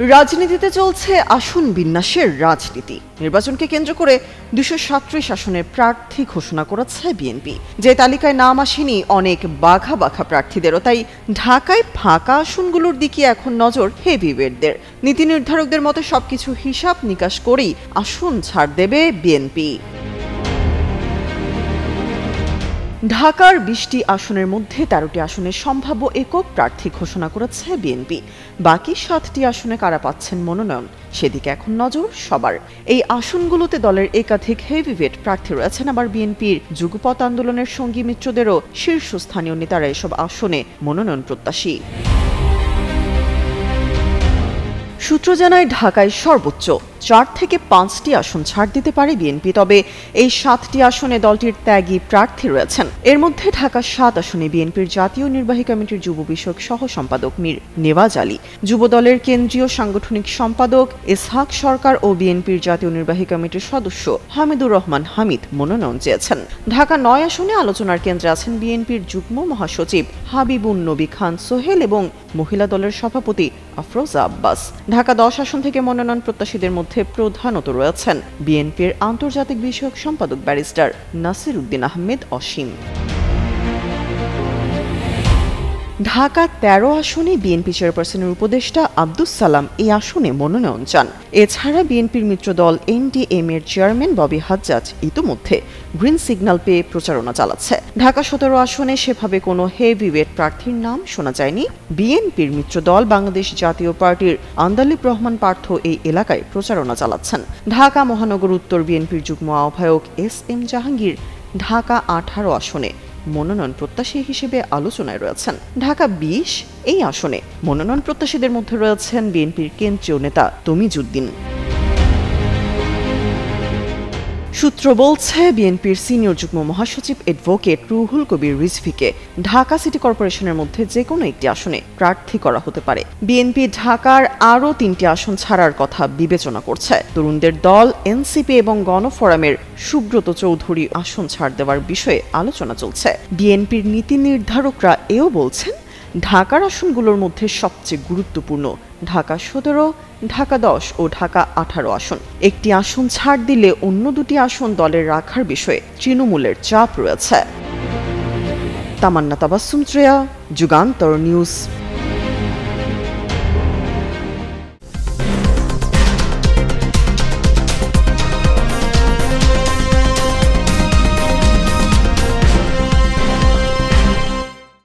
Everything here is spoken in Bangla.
রাজনীতিতে চলছে আসন বিন্যাসের রাজনীতি। নির্বাচনকে কেন্দ্র করে ২৩৭ আসনের প্রার্থী ঘোষণা করেছে বিএনপি। যে তালিকায় নাম আসেনি অনেক বাঘা বাঘা প্রার্থীদেরও, তাই ঢাকায় ফাঁকা আসনগুলোর দিকে এখন নজর হেভিওয়েটদের। নীতি নির্ধারকদের মতে সবকিছু হিসাব নিকাশ করেই আসন ছাড় দেবে বিএনপি। ঢাকার ২০টি আসনের মধ্যে ১৩টি আসনে সম্ভাব্য একক প্রার্থী ঘোষণা করেছে বিএনপি। বাকি ৭টি আসনে কারা পাচ্ছেন মনোনয়ন, সেদিকে এখন নজর সবার। এই আসনগুলোতে দলের একাধিক হেভিওয়েট প্রার্থী রয়েছেন, আবার বিএনপির যুগপৎ আন্দোলনের সঙ্গী মিত্রদেরও শীর্ষস্থানীয় নেতারা এসব আসনে মনোনয়ন প্রত্যাশী। সূত্র জানায় ঢাকায় সর্বোচ্চ ৪ থেকে ৫টি আসন ছাড় দিতে পারে বিএনপি, তবে এই ৭টি আসনে দলটির ত্যাগী প্রার্থী রয়েছেন। এর মধ্যে ঢাকা ৭ আসনে বিএনপির জাতীয় নির্বাহী কমিটির যুব বিষয়ক সহ সম্পাদক মীর নেওয়াজ আলী, যুব দলের কেন্দ্রীয় সাংগঠনিক সম্পাদক ইসহাক সরকার ও বিএনপির জাতীয় নির্বাহী কমিটির সদস্য হামিদুর রহমান হামিদ মনোনয়ন চেয়েছেন। ঢাকা ৯ আসনে আলোচনার কেন্দ্রে আছেন বিএনপির যুগ্ম মহাসচিব হাবিবুন নবী খান সোহেল এবং মহিলা দলের সভাপতি আফরোজা আব্বাস। ঢাকা ১০ আসন থেকে মনোনয়ন প্রত্যাশীদের মধ্যে প্রধানত রয়েছেন বিএনপির আন্তর্জাতিক বিষয়ক সম্পাদক ব্যারিস্টার নাসির উদ্দিন আহমেদ অসীম। ঢাকা ১৩ আসনে বিএনপি চেয়ারপারসনের উপদেষ্টা আব্দুস সালাম এই আসনে মনোনয়ন চান। এছাড়া বিএনপির মিত্রদল এনডিএম এর চেয়ারম্যান ববি হাজ্জাজ ইতোমধ্যে গ্রিন সিগন্যাল পেয়ে প্রচারণা চালাচ্ছে। ঢাকা ১৭ আসনে সেভাবে কোনো হেভিওয়েট প্রার্থীর নাম শোনা যায়নি। বিএনপির মিত্রদল বাংলাদেশ জাতীয় পার্টির আন্দালিব রহমান পার্থ এই এলাকায় প্রচারণা চালাচ্ছেন। ঢাকা মহানগর উত্তর বিএনপির যুগ্ম আহ্বায়ক এস.এম. জাহাঙ্গীর ঢাকা ১৮ আসনে মনোনয়ন প্রত্যাশী হিসেবে আলোচনায় রয়েছেন। ঢাকা ২০ এই আসনে মনোনয়ন প্রত্যাশীদের মধ্যে রয়েছেন বিএনপির কেন্দ্রীয় নেতা তমিজউদ্দিন। সূত্র বলছে বিএনপির সিনিয়র যুগ্ম মহাসচিব অ্যাডভোকেট রুহুল কবির রিজভীকে ঢাকা সিটি কর্পোরেশনের মধ্যে যে কোনো একটি আসনে প্রার্থী করা হতে পারে। বিএনপি ঢাকার আরও ৩টি আসন ছাড়ার কথা বিবেচনা করছে। তরুণদের দল এনসিপি এবং গণফোরামের সুব্রত চৌধুরী আসন ছাড় দেওয়ার বিষয়ে আলোচনা চলছে। বিএনপির নীতি নির্ধারকরা এও বলছেন ঢাকার আসনগুলোর মধ্যে সবচেয়ে গুরুত্বপূর্ণ ঢাকা ১৭, ঢাকা ১০ ও ঢাকা ১৮ আসন। একটি আসন ছাড় দিলে অন্য দুটি আসন দলের রাখার বিষয়ে তৃণমূলের চাপ রয়েছে। তামান্না তাবাসসুম, যুগান্তর নিউজ।